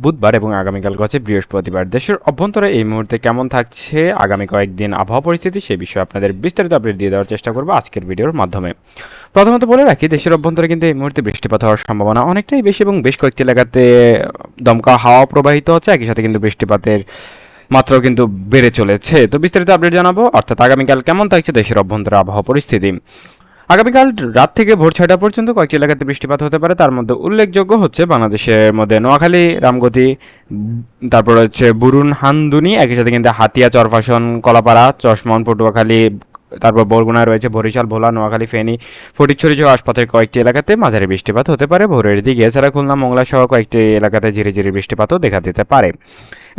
বুধবার এবং আগামীকাল হচ্ছে বৃহস্পতিবার। দেশের অভ্যন্তরে এই মুহূর্তে কেমন থাকছে আগামী কয়েকদিন আবহাওয়া পরিস্থিতি, সে বিষয়ে আপনাদের বিস্তারিত আপডেট দিয়ে দেওয়ার চেষ্টা করবো আজকের ভিডিওর মাধ্যমে। প্রথমত বলে রাখি, দেশের অভ্যন্তরে কিন্তু এই মুহূর্তে বৃষ্টিপাত হওয়ার সম্ভাবনা অনেকটাই বেশি এবং বেশ কয়েকটি এলাকাতে দমকা হাওয়া প্রবাহিত হচ্ছে। একই সাথে কিন্তু বৃষ্টিপাতের মাত্রাও কিন্তু বেড়ে চলেছে। তো বিস্তারিত আপডেট জানাবো, অর্থাৎ আগামীকাল কেমন থাকছে দেশের অভ্যন্তরে আবহাওয়া পরিস্থিতি। আগামীকাল রাত থেকে ভোর 6টা পর্যন্ত কয়েকটি এলাকাতে বৃষ্টিপাত হতে পারে। তার মধ্যে উল্লেখযোগ্য হচ্ছে বাংলাদেশের মধ্যে নোয়াখালী, রামগতি, তারপর হচ্ছে বুরুন হান্দুনি, একই সাথে কিন্তু হাতিয়া, চরফাশন, কলাপাড়া, চশমন, পটুয়াখালী, তারপর বরগুনায় রয়েছে বরিশাল, ভোলা, নোয়াখালী, ফেনী, ফটিকছড়ি সহ আশপাশের কয়েকটি এলাকাতে মাঝারি বৃষ্টিপাত হতে পারে ভোরের দিকে। এছাড়া খুলনা, মংলা সহ কয়েকটি এলাকাতে ঝিরিঝিরি বৃষ্টিপাতও দেখা দিতে পারে।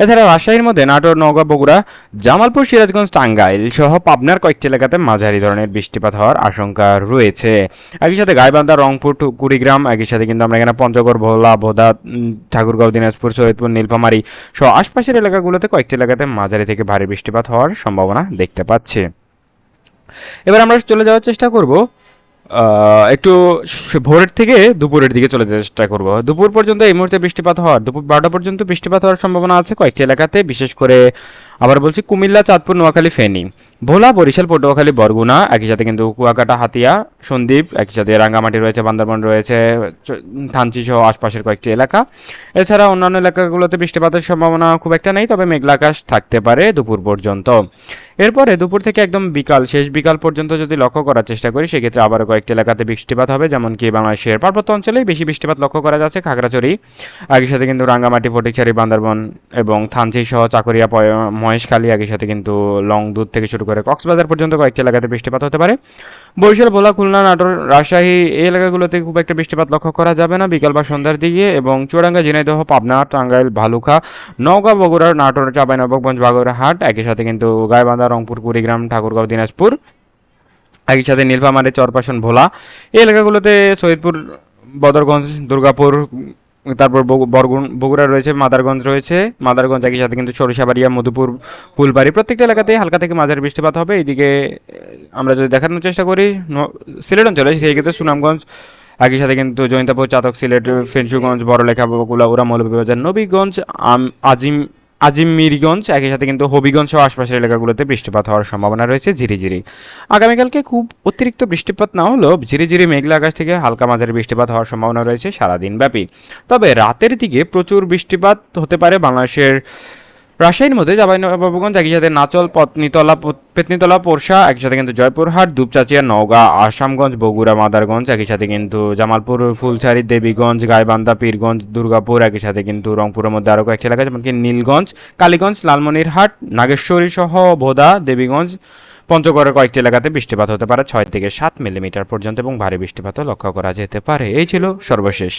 এছাড়া রাজশাহীর মধ্যে নাটোর, নওগাঁ, বগুড়া, জামালপুর, সিরাজগঞ্জ, টাঙ্গাইল সহ পাবনার কয়েকটি এলাকাতে মাঝারি ধরনের বৃষ্টিপাত হওয়ার আশঙ্কা রয়েছে। একই সাথে গাইবান্ধা, রংপুর, কুড়িগ্রাম, একই সাথে কিন্তু আমরা এখানে পঞ্চগড়, ভোলা, বোদা, ঠাকুরগাঁও, দিনাজপুর, সৈয়দপুর, নীলফামারী সহ আশপাশের এলাকাগুলোতে কয়েকটি এলাকাতে মাঝারি থেকে ভারী বৃষ্টিপাত হওয়ার সম্ভাবনা দেখতে পাচ্ছি। এবার আমরা চলে যাওয়ার চেষ্টা করব একটু ভোরের থেকে দুপুরের দিকে চলে যাওয়ার চেষ্টা করব। দুপুর পর্যন্ত এই মুহূর্তে বৃষ্টিপাত হওয়ার, দুপুর 12টা পর্যন্ত বৃষ্টিপাত হওয়ার সম্ভাবনা আছে কয়েকটি এলাকাতে, বিশেষ করে আবার বলছি কুমিল্লা, চাঁদপুর, নোয়াখালী, ফেনী, ভোলা, বরিশাল, পটুয়াখালী, বরগুনা, একই সাথে কিন্তু কুয়াকাটা, হাতিয়া, সন্দ্বীপ, একই সাথে রাঙ্গামাটি রয়েছে, বান্দরবান রয়েছে, থানচি সহ আশপাশের কয়েকটি এলাকা। এছাড়া অন্যান্য এলাকাগুলোতে বৃষ্টিপাতের সম্ভাবনা খুব একটা নেই, তবে মেঘলা আকাশ থাকতে পারে দুপুর পর্যন্ত। এরপরে দুপুর থেকে একদম বিকাল, শেষ বিকাল পর্যন্ত যদি লক্ষ্য করার চেষ্টা করি, সেক্ষেত্রে আবারও কয়েকটি এলাকাতে বৃষ্টিপাত হবে, যেমন কি বাংলাদেশের পার্বত্য অঞ্চলেই বেশি বৃষ্টিপাত লক্ষ্য করা যাচ্ছে, খাগড়াছড়ি, একই সাথে কিন্তু রাঙ্গামাটি, ফটিকছড়ি, বান্দরবান এবং থানচি সহ চাকুরিয়া, মহেশখালী, একই সাথে কিন্তু লংদুধ থেকে শুরু করে কক্সবাজার পর্যন্ত কয়েকটি এলাকাতে বৃষ্টিপাত হতে পারে। বরিশাল, ভোলা, খুলনা, নাটোর, রাজশাহী এই এলাকাগুলোতে খুব একটা বৃষ্টিপাত লক্ষ্য করা যাবে না বিকাল বা সন্ধ্যার দিকে, এবং চুয়াডাঙ্গা, ঝিনাইদহ, পাবনা, টাঙ্গাইল, ভালুকা, নওগাঁ, বগুড়া, নাটোর, চাঁপাইনবাবগঞ্জ, বাগেরহাট, একই সাথে কিন্তু গাইবান্ধা, রংপুর, কুড়িগ্রাম, ঠাকুরগাঁও, দিনাজপুর, একই সাথে নীলফামারী, চরপাশন, ভোলা এই এলাকাগুলোতে, সৈয়দপুর, বদরগঞ্জ, দুর্গাপুর, তারপর বগুড়া রয়েছে, মাদারগঞ্জ রয়েছে, মাদারগঞ্জ, একই সাথে কিন্তু সরিষাবাড়িয়া, মধুপুর, ফুলবাড়ি প্রত্যেকটা এলাকাতেই হালকা থেকে মাঝারি বৃষ্টিপাত হবে। এইদিকে আমরা যদি দেখানোর চেষ্টা করি সিলেট অঞ্চলে, সেই ক্ষেত্রে সুনামগঞ্জ, একই সাথে কিন্তু জৈন্তাপুর, চাতক, সিলেট, ফেঞ্চুগঞ্জ, বড়লেখা, বকুলা, উরা, মৌলভীবাজার, নবীগঞ্জ, আজিম আজিমমিরগঞ্জ, একই সাথে কিন্তু হবিগঞ্জ সহ আশপাশের এলাকাগুলোতে বৃষ্টিপাত হওয়ার সম্ভাবনা রয়েছে ঝিরিঝিরি। আগামীকালকে খুব অতিরিক্ত বৃষ্টিপাত না হলেও ঝিরিঝিরি মেঘলা আকাশ থেকে হালকা মাঝারি বৃষ্টিপাত হওয়ার সম্ভাবনা রয়েছে সারাদিন ব্যাপী। তবে রাতের দিকে প্রচুর বৃষ্টিপাত হতে পারে বাংলাদেশের রাজশাহীর মধ্যে, চাঁপাইনবাবগঞ্জ, একই সাথে নাচল, পেতনিতলা, পোরশা, একই সাথে কিন্তু জয়পুরহাট, দুপচাঁচিয়া, নওগাঁ, আসামগঞ্জ, বগুড়া, মাদারগঞ্জ, একই সাথে কিন্তু জামালপুর, ফুলছড়ি, দেবীগঞ্জ, গাইবান্ধা, পীরগঞ্জ, দুর্গাপুর, একই সাথে কিন্তু রংপুরের মধ্যে আরও কয়েকটি এলাকা যেমন কি নীলগঞ্জ, কালীগঞ্জ, লালমনিরহাট, নাগেশ্বরী সহ ভোদা, দেবীগঞ্জ, পঞ্চগড়ের কয়েকটি এলাকাতে বৃষ্টিপাত হতে পারে 6 থেকে 7 মিলিমিটার পর্যন্ত এবং ভারী বৃষ্টিপাতও লক্ষ্য করা যেতে পারে। এই ছিল সর্বশেষ।